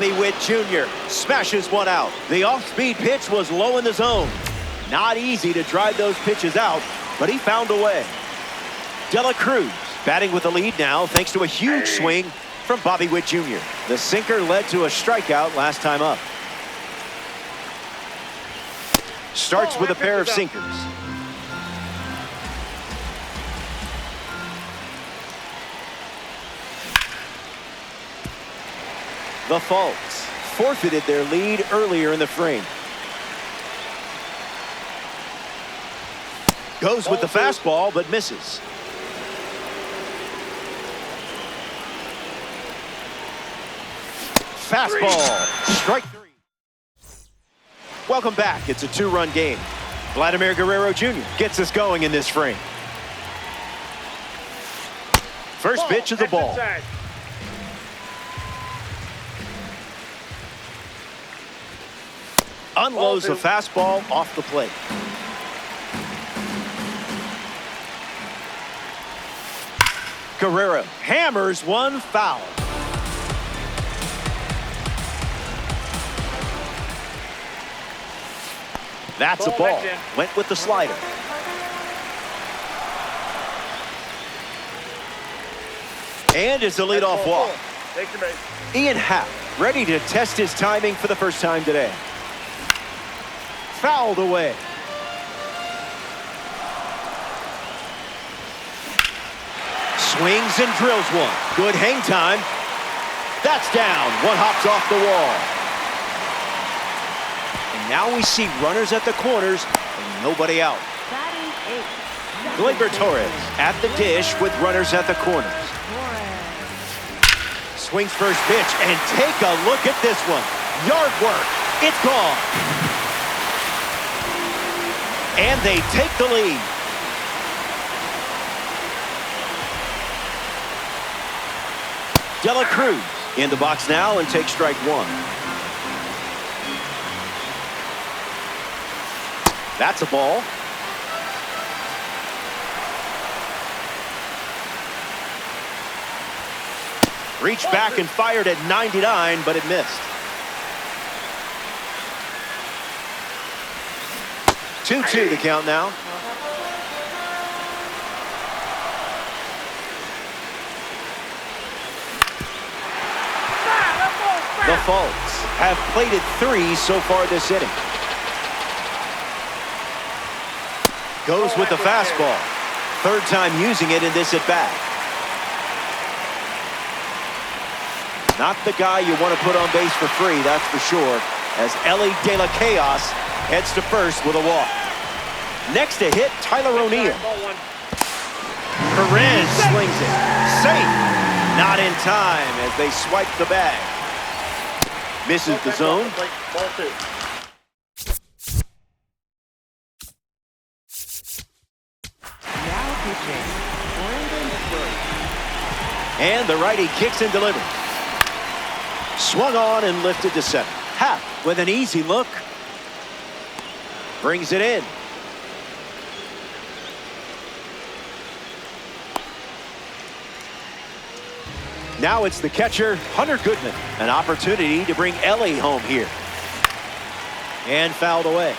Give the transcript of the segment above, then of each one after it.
Bobby Witt Jr. smashes one out. The off-speed pitch was low in the zone. Not easy to drive those pitches out, but he found a way. De La Cruz batting with the lead now thanks to a huge swing from Bobby Witt Jr. The sinker led to a strikeout last time up. Starts with a pair of sinkers. The Faults forfeited their lead earlier in the frame. Goes with the fastball, but misses. Fastball, strike three. Welcome back. It's a two-run game. Vladimir Guerrero Jr. gets us going in this frame. First pitch of the ball. Unloads the fastball off the plate. Guerrero hammers one foul. That's a ball. Went with the slider. And it's a leadoff walk. Ian Happ ready to test his timing for the first time today. Fouled away. Swings and drills one. Good hang time. That's down. One hops off the wall. And now we see runners at the corners and nobody out. Gleyber Torres at the dish with runners at the corners. Swings first pitch and take a look at this one. Yard work. It's gone. And they take the lead. De La Cruz in the box now and takes strike one. That's a ball. Reached back and fired at 99, but it missed. 2-2 the count now. The Faults have plated 3 so far this inning. Goes with the fastball. Third time using it in this at-bat. Not the guy you want to put on base for free, that's for sure, as Elly De La Chaos heads to first with a walk. Next to hit, Tyler O'Neill. Perez slings it. Safe. Not in time as they swipe the bag. Misses the zone. And the righty kicks and delivers. Swung on and lifted to center. Happ with an easy look. Brings it in. Now it's the catcher, Hunter Goodman. An opportunity to bring Elly home here. And fouled away.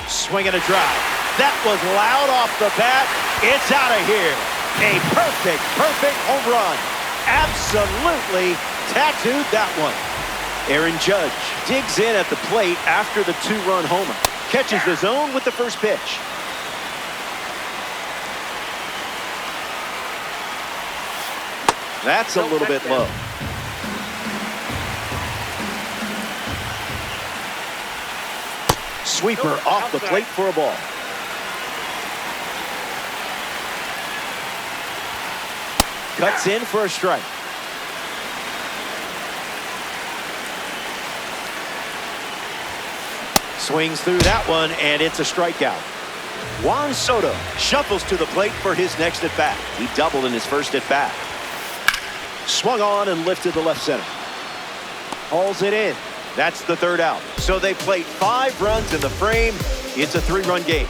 Swing and a drive. That was loud off the bat. It's out of here. A perfect home run. Absolutely tattooed that one. Aaron Judge digs in at the plate after the two-run homer. Catches the zone with the first pitch. That's a little bit low. Sweeper off the plate for a ball. Cuts in for a strike. Swings through that one, and it's a strikeout. Juan Soto shuffles to the plate for his next at-bat. He doubled in his first at-bat. Swung on and lifted to left center. Hauls it in. That's the third out. So they played 5 runs in the frame. It's a 3-run game.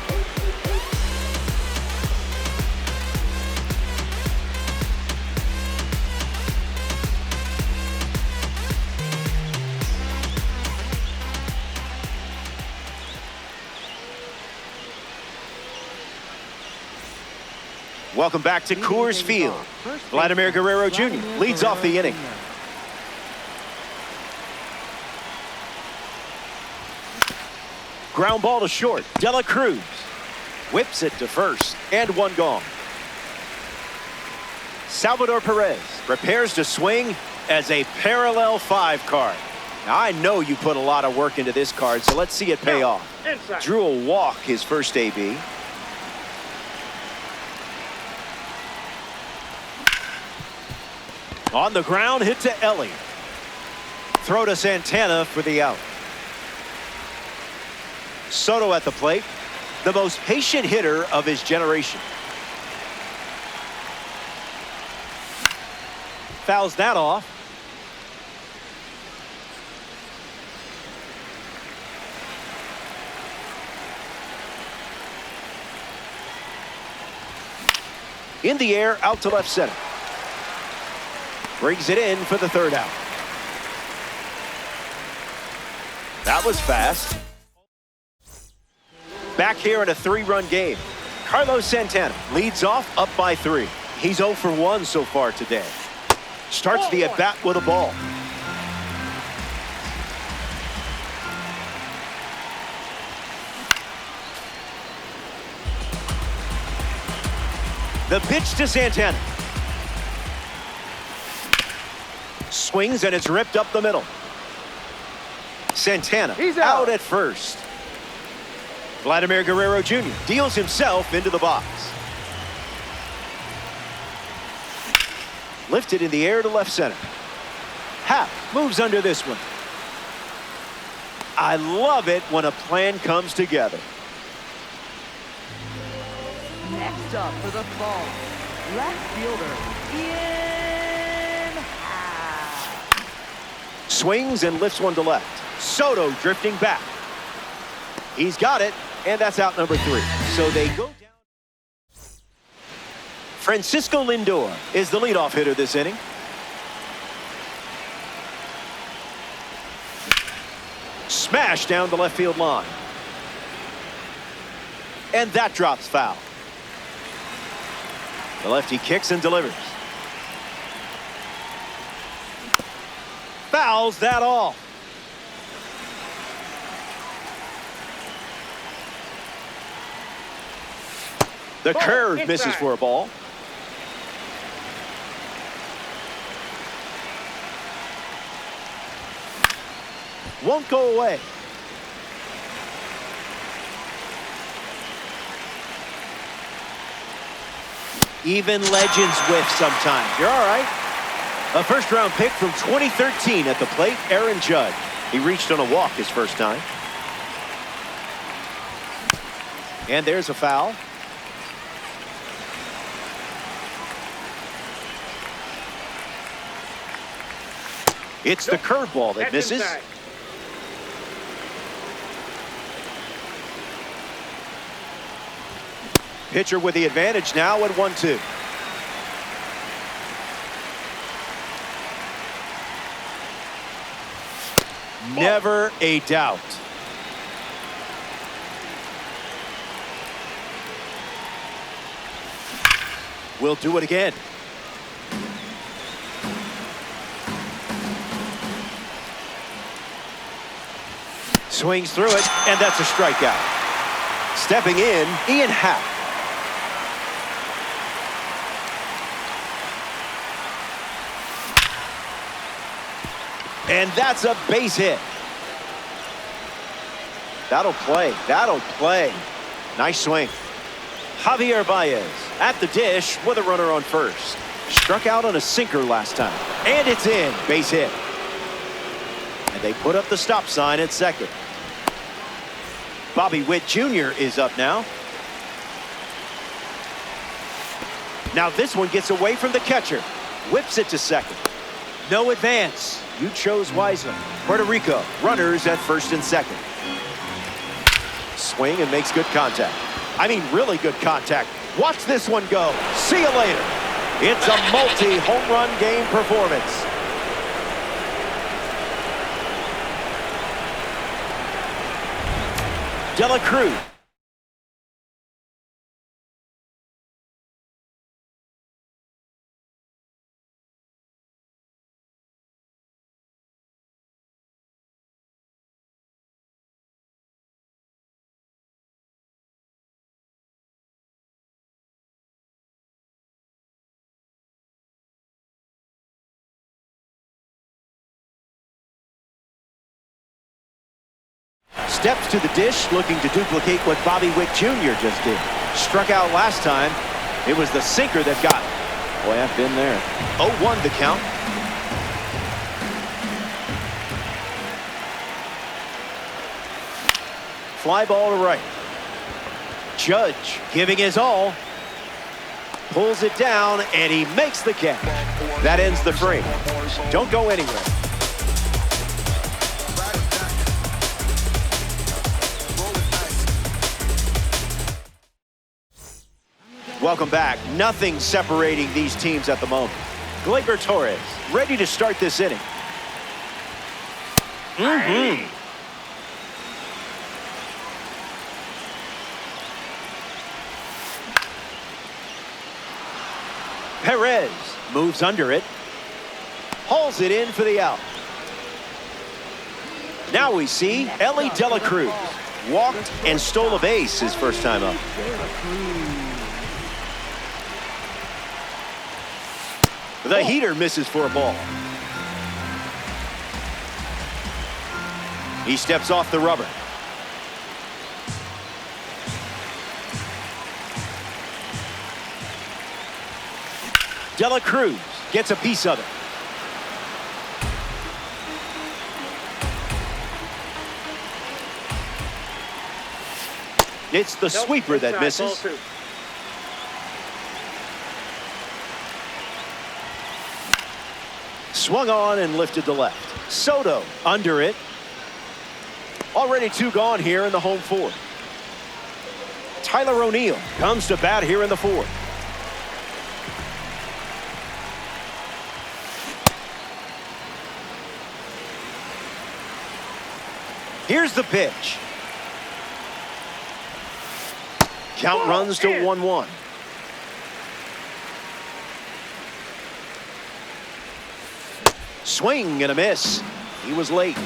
Welcome back to Coors Field. Vladimir Guerrero Jr. leads off the inning. Ground ball to short. De La Cruz whips it to first, and one gone. Salvador Perez prepares to swing as a parallel 5 card. Now, I know you put a lot of work into this card, so let's see it pay off. Drew will walk his first AB. On the ground, hit to Ellie. Throw to Santana for the out. Soto at the plate, the most patient hitter of his generation. Fouls that off. In the air, out to left center. Brings it in for the third out. That was fast. Back here in a 3-run game. Carlos Santana leads off up by 3. He's 0 for 1 so far today. Starts the at-bat with a ball. The pitch to Santana. Swings and it's ripped up the middle. Santana out at first. Vladimir Guerrero Jr. deals himself into the box. Lifted in the air to left center. Happ moves under this one. I love it when a plan comes together. Next up for the ball, left fielder, Ian Happ. Swings and lifts one to left. Soto drifting back. He's got it, and that's out number 3. So they go down. Francisco Lindor is the leadoff hitter this inning. Smash down the left field line. And that drops foul. The lefty kicks and delivers. Fouls that off. The curve misses for a ball. Won't go away. Even legends whiff sometimes. You're all right. A first-round pick from 2013 at the plate, Aaron Judge. He reached on a walk his first time. And there's a foul. It's the curveball that misses. Pitcher with the advantage now at 1-2. Never a doubt. We'll do it again. Swings through it, and that's a strikeout. Stepping in, Ian Happ. And that's a base hit. That'll play. That'll play. Nice swing. Javier Baez at the dish with a runner on first. Struck out on a sinker last time. And it's in. Base hit. And they put up the stop sign at second. Bobby Witt Jr. is up now. Now this one gets away from the catcher. Whips it to second. No advance. You chose wisely. Puerto Rico, runners at first and second. Swing and makes good contact. I mean, really good contact. Watch this one go. See you later. It's a multi-home run game performance. De La Cruz Steps to the dish, looking to duplicate what Bobby Wick Jr. just did. Struck out last time. It was the sinker that got him. Boy, I've been there. 0-1 the count. Fly ball to right. Judge giving his all. Pulls it down, and he makes the catch. That ends the frame. Don't go anywhere. Welcome back. Nothing separating these teams at the moment. Gleyber Torres ready to start this inning. Perez moves under it. Hauls it in for the out. Now we see Elly De La Cruz. Walked and stole a base his first time up. The heater misses for a ball. He steps off the rubber. De La Cruz gets a piece of it. It's the sweeper that misses. Swung on and lifted to left. Soto under it. Already 2 gone here in the home 4th. Tyler O'Neill comes to bat here in the 4th. Here's the pitch. Count runs to 1-1. Swing and a miss. He was late.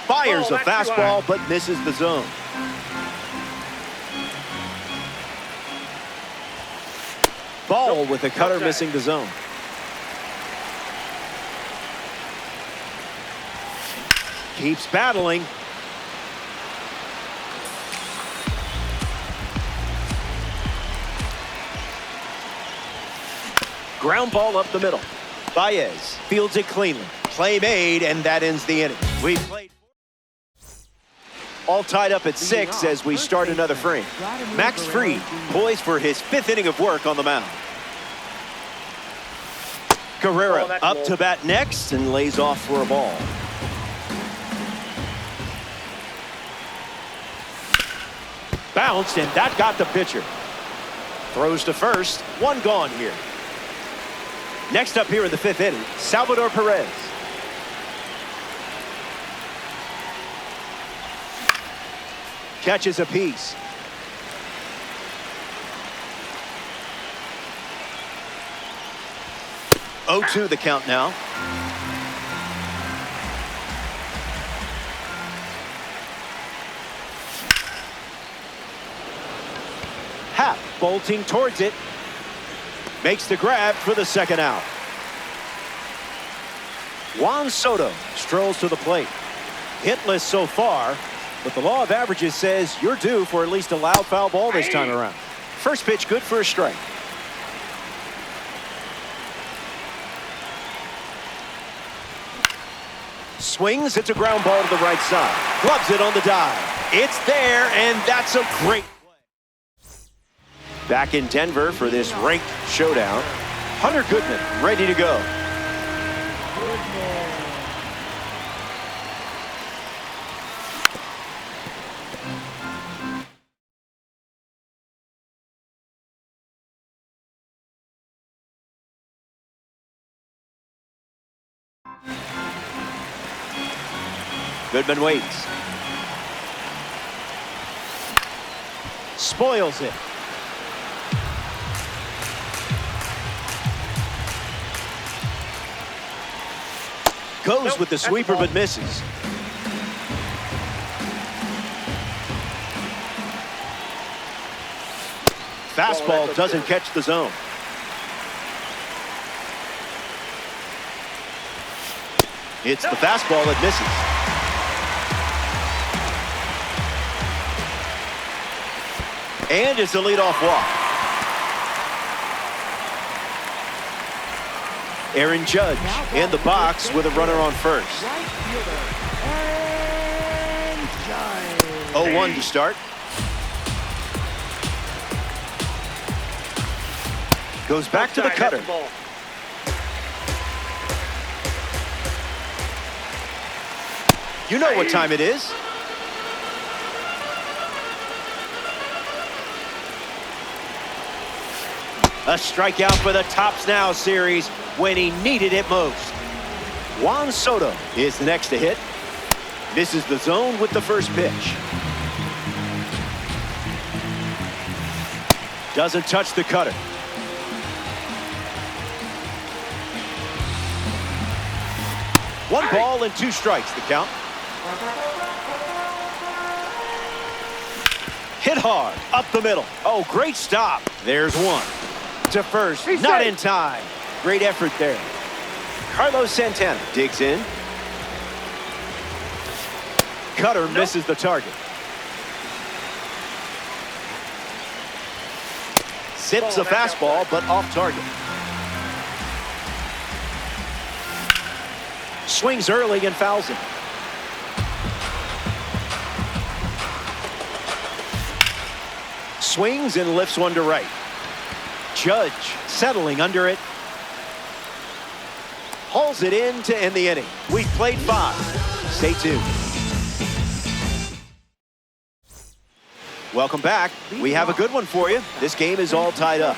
Fires a fastball but misses the zone. Ball with a cutter missing the zone. Keeps battling. Ground ball up the middle. Baez fields it cleanly. Play made, and that ends the inning. We played all tied up at 6 as we start another frame. Max Fried poised for his 5th inning of work on the mound. Guerrero up to bat next and lays off for a ball. Bounced, and that got the pitcher. Throws to first. 1 gone here. Next up here in the 5th inning, Salvador Perez. Catches a piece. Oh, 2 the count now. Happ bolting towards it. Makes the grab for the 2nd out. Juan Soto strolls to the plate. Hitless so far, but the law of averages says you're due for at least a loud foul ball this time around. First pitch good for a strike. Swings, it's a ground ball to the right side. Gloves it on the dive. It's there, and that's a great play. Back in Denver for this ranked showdown. Hunter Goodman ready to go. Goodman waits. Spoils it. Goes with the sweeper but misses. Fastball doesn't catch the zone. It's the fastball that misses. And it's a leadoff walk. Aaron Judge in the box with a runner on first. Right fielder, Aaron Judge. 0-1 to start. Goes back to the cutter. You know what time it is. A strikeout for the Tops Now series when he needed it most. Juan Soto is the next to hit. Misses the zone with the first pitch. Doesn't touch the cutter. One ball and 2 strikes, the count. Hit hard, up the middle. Oh, great stop. There's one. To first, not in time. Great effort there. Carlos Santana digs in. Cutter misses the target. Zips a fastball, but off target. Swings early and fouls him. Swings and lifts one to right. Judge settling under it. Hauls it in to end the inning. We've played 5. Stay tuned. Welcome back. We have a good one for you. This game is all tied up.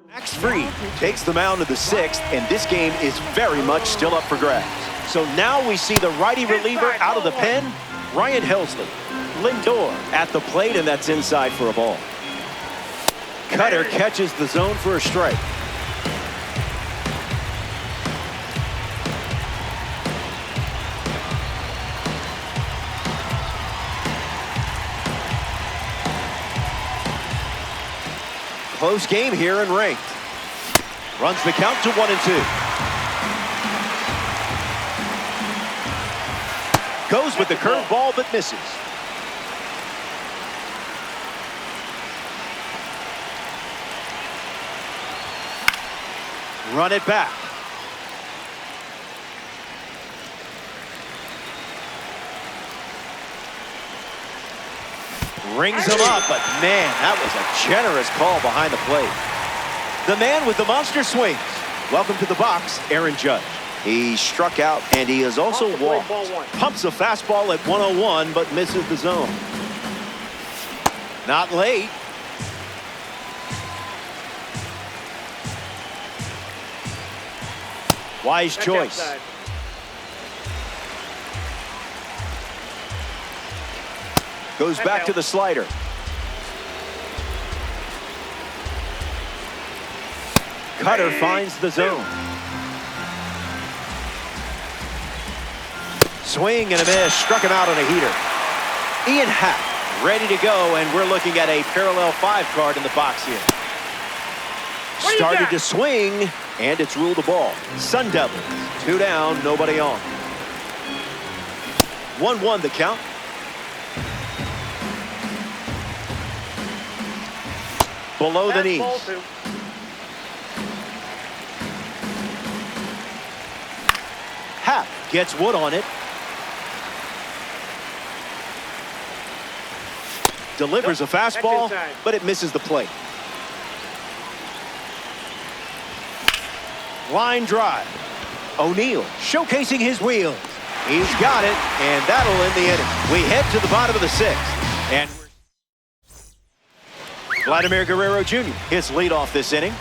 Max Fried takes the mound to the 6th, and this game is very much still up for grabs. So now we see the righty reliever out of the pen, Ryan Helsley. Lindor at the plate, and that's inside for a ball. Cutter catches the zone for a strike. Close game here and ranked. Runs the count to 1-2. Goes with the curveball but misses. Run it back. Rings him up, but man, that was a generous call behind the plate. The man with the monster swings. Welcome to the box, Aaron Judge. He struck out, and he has also walked. Pumps a fastball at 101, but misses the zone. Not late. Wise choice. Goes back to the slider. Cutter finds the zone. Swing and a miss. Struck him out on a heater. Ian Happ ready to go, and we're looking at a parallel 5 card in the box here. Started to swing, and it's ruled a ball. Sun Devils, 2 down, nobody on. 1-1 the count. Below the knees. Happ gets wood on it. Delivers a fastball, but it misses the plate. Line drive. O'Neill showcasing his wheels. He's got it, and that'll end the inning. We head to the bottom of the 6th. And Vladimir Guerrero Jr. hits leadoff this inning.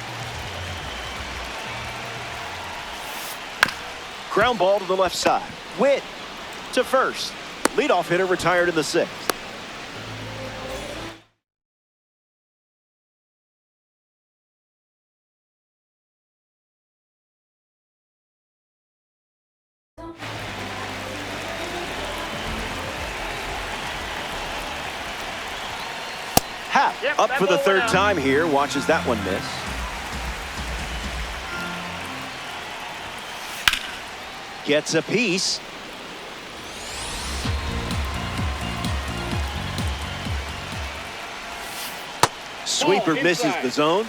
Ground ball to the left side. Witt to first. Leadoff hitter retired in the 6th. Up for the third time here. Watches that one miss. Gets a piece. Sweeper misses the zone.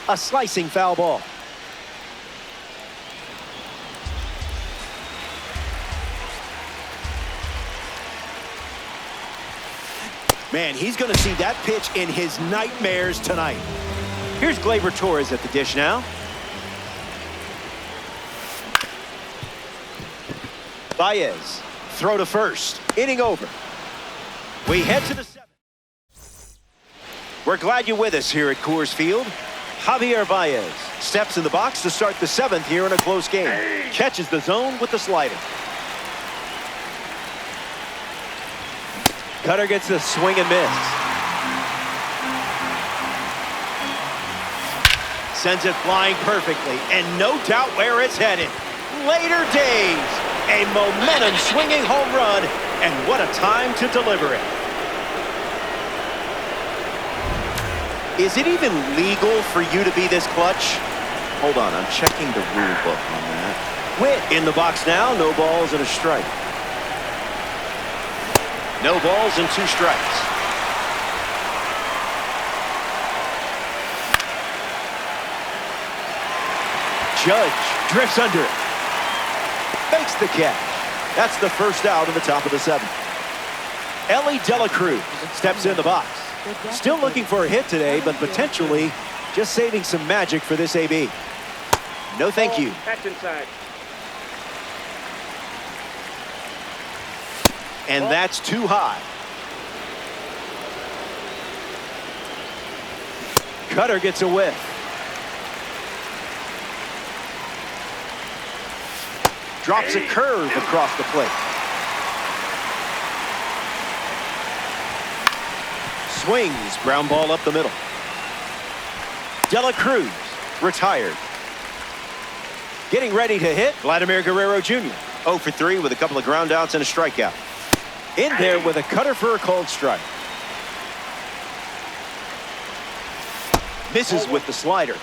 A slicing foul ball. Man, he's going to see that pitch in his nightmares tonight. Here's Gleyber Torres at the dish now. Baez, throw to first. Inning over. We head to the seventh. We're glad you're with us here at Coors Field. Javier Baez steps in the box to start the seventh here in a close game. Catches the zone with the slider. Cutter gets the swing and miss. Sends it flying perfectly, and no doubt where it's headed. Later days, a momentum swinging home run, and what a time to deliver it. Is it even legal for you to be this clutch? Hold on, I'm checking the rule book on that. Witt in the box now, no balls and a strike. No balls and 2 strikes. Judge drifts under it. Makes the catch. That's the first out of the top of the seventh. Elly De La Cruz steps in the box. Still looking for a hit today, but potentially just saving some magic for this AB. No thank you. That's inside. And that's too high. Cutter gets a whiff. Drops a curve across the plate. Swings, ground ball up the middle. De La Cruz retired. Getting ready to hit, Vladimir Guerrero Jr. 0 for 3 with a couple of ground outs and a strikeout. In there with a cutter for a called strike. Misses with the slider.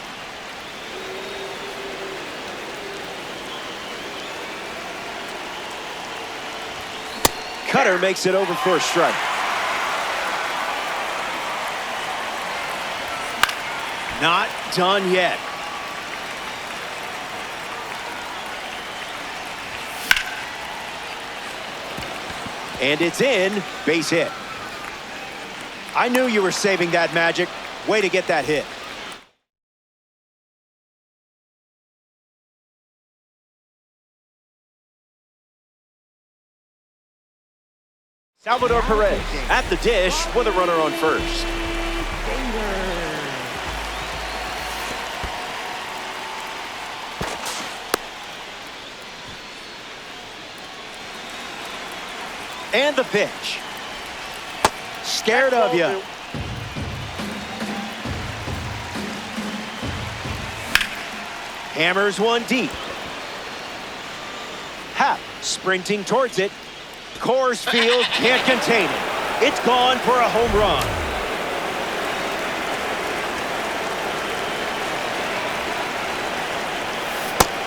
Cutter makes it over for a strike. Not done yet. And it's in, base hit. I knew you were saving that magic. Way to get that hit. Salvador Perez at the dish with a runner on first. And the pitch. Scared of you. Hammers one deep. Happ sprinting towards it. Coors Field can't contain it. It's gone for a home run.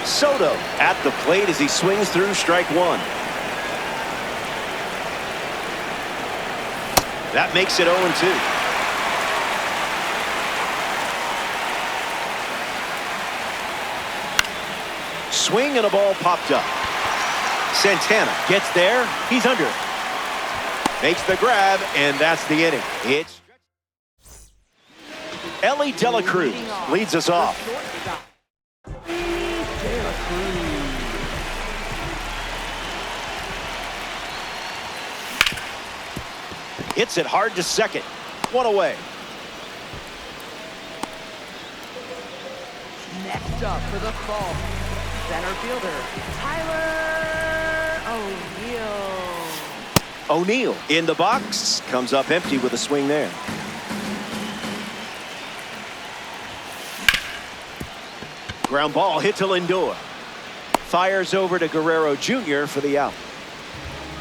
Soto at the plate as he swings through strike one. That makes it 0-2. Swing and a ball popped up. Santana gets there. He's under it. Makes the grab, and that's the inning. It's Elly De La Cruz leads us off. Hits it hard to second. One away. Next up for the fall, center fielder, Tyler O'Neill. O'Neill in the box. Comes up empty with a swing there. Ground ball hit to Lindor. Fires over to Guerrero Jr. for the out.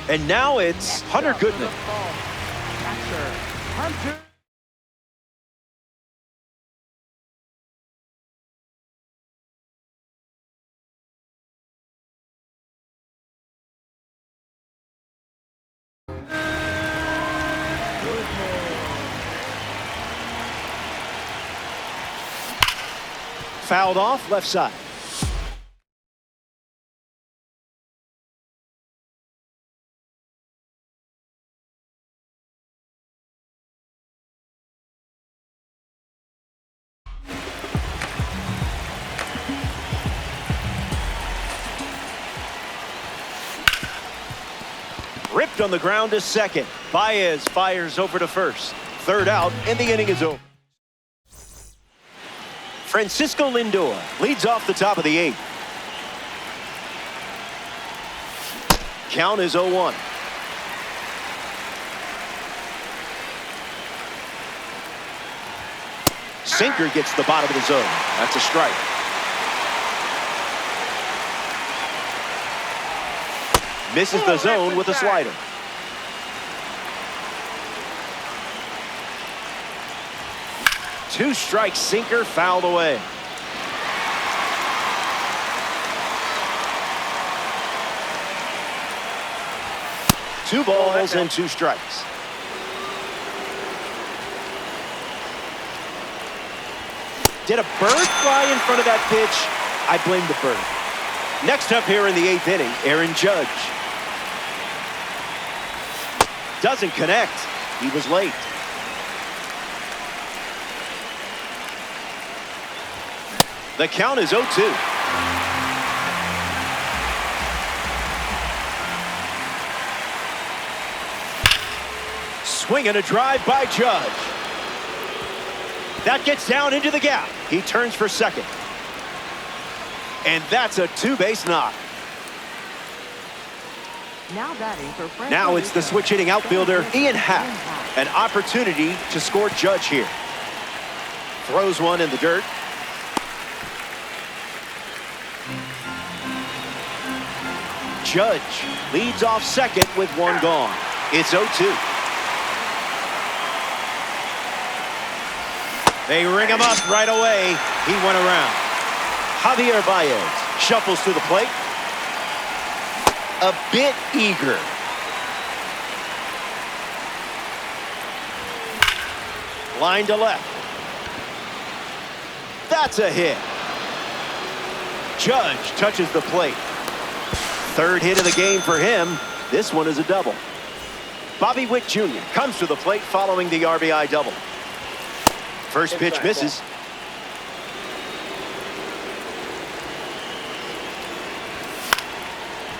And now it's Hunter Goodman. Catcher, Hunter. Fouled off left side. Ripped on the ground to second. Baez fires over to first. Third out, and the inning is over. Francisco Lindor leads off the top of the 8th. Count is 0-1. Sinker gets the bottom of the zone. That's a strike. Misses the zone with a slider. Two strikes, sinker fouled away. Two balls and two strikes. Did a bird fly in front of that pitch? I blame the bird. Next up here in the 8th inning, Aaron Judge. Doesn't connect. He was late. The count is 0-2. Swing and a drive by Judge. That gets down into the gap. He turns for second. And that's a two-base knock. Now batting for Frank. Now it's the switch-hitting outfielder, Ian Happ. An opportunity to score Judge here. Throws one in the dirt. Judge leads off second with one gone. It's 0-2. They ring him up right away. He went around. Javier Baez shuffles to the plate. A bit eager. Line to left. That's a hit. Judge touches the plate. Third hit of the game for him. This one is a double. Bobby Witt Jr. comes to the plate following the RBI double. First pitch misses.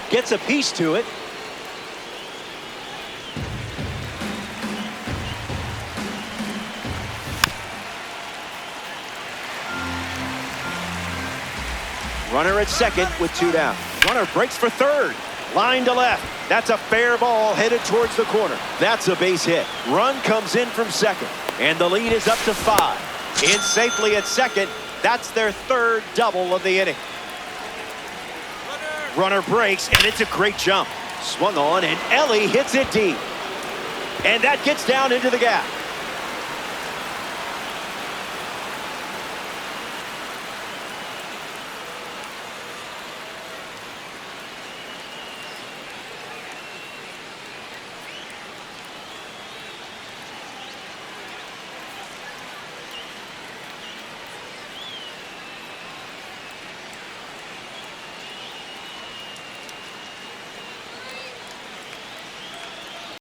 Gets a piece to it. Runner at second with two down. Runner breaks for third. Line to left. That's a fair ball headed towards the corner. That's a base hit. Run comes in from second. And the lead is up to 5. In safely at second. That's their third double of the inning. Runner breaks, and it's a great jump. Swung on, and Elly hits it deep. And that gets down into the gap.